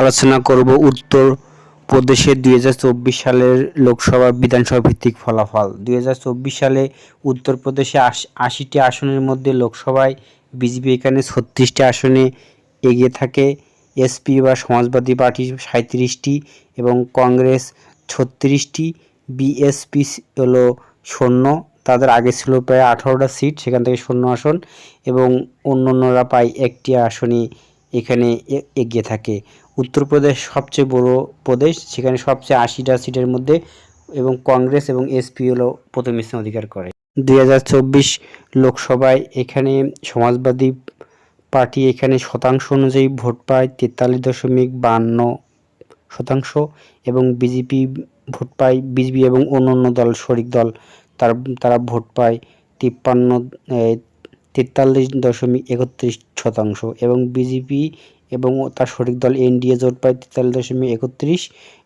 আলোচনা করব উত্তর প্রদেশের 2024 সালের লোকসভা বিধানসভা ভিত্তিক ফলাফল। 2024 সালে উত্তরপ্রদেশে 80টি আসনের মধ্যে লোকসভায় বিজেপি এখানে 36টি আসনে এগিয়ে থাকে। এসপি বা সমাজবাদী পার্টি 37টি এবং কংগ্রেস 36টি। বিএসপি হলো শূন্য, তাদের আগে ছিল প্রায় 18টা সিট, সেখান থেকে শূন্য আসন, এবং অন্যান্যরা প্রায় একটি আসনে এখানে এগিয়ে থাকে। উত্তরপ্রদেশ সবচেয়ে বড় প্রদেশ, সেখানে সবচেয়ে 80টা সিটের মধ্যে, এবং কংগ্রেস এবং এসপি হলো প্রথম স্থান অধিকার করে। 2024 লোকসভায় এখানে সমাজবাদী পার্টি এখানে শতাংশ অনুযায়ী ভোট পায় 43.52%, এবং বিজেপি ভোট পায়, বিজেপি এবং অন্যান্য দল শরিক দল তারা ভোট পায় 43.31%, এবং বিজেপি এবং তার শরিক দল এনডিএ জোট পায় 43.31%,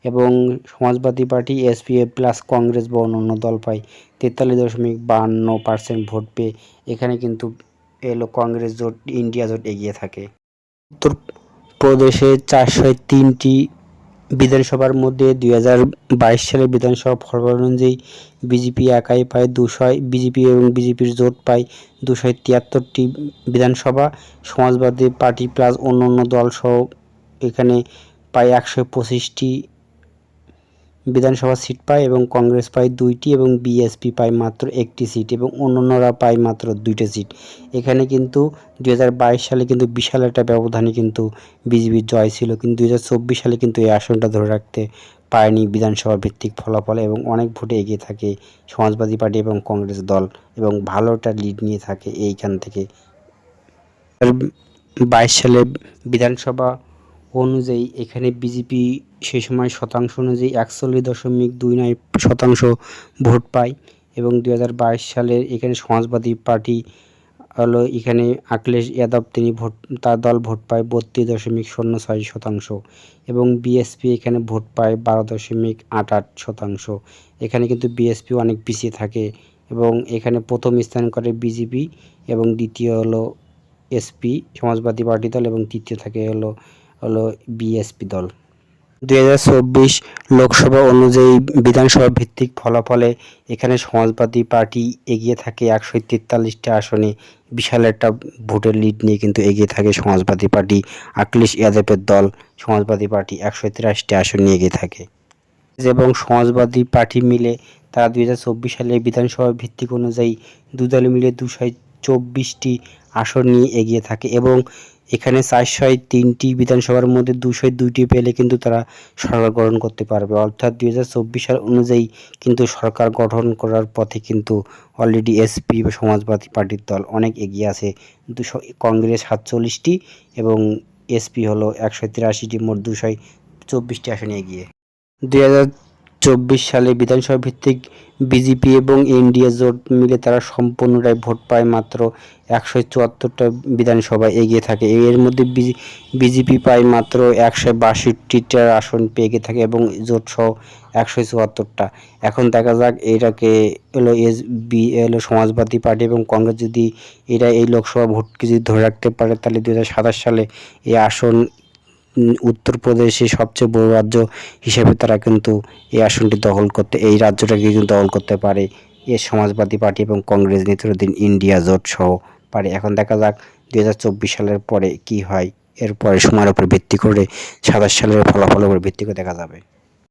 এবং Samajwadi party SPA plus Congress বা অন্যান্য দল পায় 43.52% ভোট পেয়ে এখানে কিন্তু এলো কংগ্রেস জোট, ইন্ডিয়া জোট এগিয়ে থাকে। উত্তরপ্রদেশে 403টি বিধানসভার মধ্যে 2022 সালের বিধানসভা ফলাফল অনুযায়ী বিজেপি একাই পায় বিজেপি এবং বিজেপির জোট পায় 273টি বিধানসভা। সমাজবাদী পার্টি প্লাস অন্যান্য দল সহ এখানে পায় 125টি বিধানসভা সিট পায়, এবং কংগ্রেস পায় 2টি, এবং বিএসপি পায় মাত্র 1টি সিট, এবং অন্যান্যরা পায় মাত্র 2টি সিট। এখানে কিন্তু 2022 সালে কিন্তু বিশাল একটা ব্যবধানে কিন্তু বিজেপির জয় ছিল, কিন্তু 2024 সালে কিন্তু এই আসনটা ধরে রাখতে পারেনি বিধানসভা ভিত্তিক ফলাফলে, এবং অনেক ভোটে এগিয়ে থাকে সমাজবাদী পার্টি এবং কংগ্রেস দল, এবং ভালো একটা লিড নিয়ে থাকে এইখান থেকে। 2022 সালে বিধানসভা অনুযায়ী এখানে বিজেপি সেই সময় শতাংশ অনুযায়ী 41.29% ভোট পায়, এবং 2022 সালের এখানে সমাজবাদী পার্টি হলো এখানে অখিলেশ যাদব তার দল ভোট পায় 32.06%, এবং বিএসপি এখানে ভোট পায় 12.88%। এখানে কিন্তু বিএসপি অনেক পিছিয়ে থাকে, এবং এখানে প্রথম স্থান করে বিজেপি, এবং দ্বিতীয় হলো এসপি সমাজবাদী পার্টি দল, এবং তৃতীয় থাকে হলো বিএসপি দল। 2024 লোকসভা অনুযায়ী বিধানসভা ভিত্তিক ফলাফলে এখানে সমাজবাদী পার্টি এগিয়ে থাকে 143টি আসনে, বিশাল একটা ভোটের লিড নিয়ে কিন্তু এগিয়ে থাকে সমাজবাদী পার্টি। অখিলেশ যাদবের দল সমাজবাদী পার্টি 183টি আসন নিয়ে এগিয়ে থাকে, এবং সমাজবাদী পার্টি মিলে তারা 2024 সালে বিধানসভা ভিত্তিক অনুযায়ী দুদল মিলে 224টি আসন নিয়ে এগিয়ে থাকে, এবং এখানে 403টি বিধানসভার মধ্যে 202টি পেলে কিন্তু তারা সরকার গঠন করতে পারবে। অর্থাৎ 2024 সাল অনুযায়ী কিন্তু সরকার গঠন করার পথে কিন্তু অলরেডি এসপি বা সমাজবাদী পার্টির দল অনেক এগিয়ে আছে। কংগ্রেস 47টি এবং এসপি হলো 183টি, মোট 224টি আসনে এগিয়ে। 2024 সালে বিধানসভা ভিত্তিক বিজেপি এবং এনডিএ জোট মিলে তারা সম্পূর্ণটাই ভোট পায় মাত্র 174টা বিধানসভায় এগিয়ে থাকে। এর মধ্যে বিজেপি পায় মাত্র 162টা আসন পেয়ে এগিয়ে থাকে, এবং জোট সহ 174টা। এখন দেখা যাক এটাকে হলো সমাজবাদী পার্টি এবং কংগ্রেস যদি এই লোকসভা ভোটকে যদি ধরে রাখতে পারে, তাহলে 2027 সালে এই আসন উত্তরপ্রদেশে সবচেয়ে বড় রাজ্য হিসেবে তারা কিন্তু এই রাজ্যটাকে কিন্তু দখল করতে পারে এর সমাজবাদী পার্টি এবং কংগ্রেস নেতৃত্বাধীন ইন্ডিয়া জোট সহ পারে। এখন দেখা যাক 2024 সালের পরে কি হয়, এরপরে সময়ের উপর ভিত্তি করে 27 সালের ফলাফলের উপর ভিত্তি করে দেখা যাবে।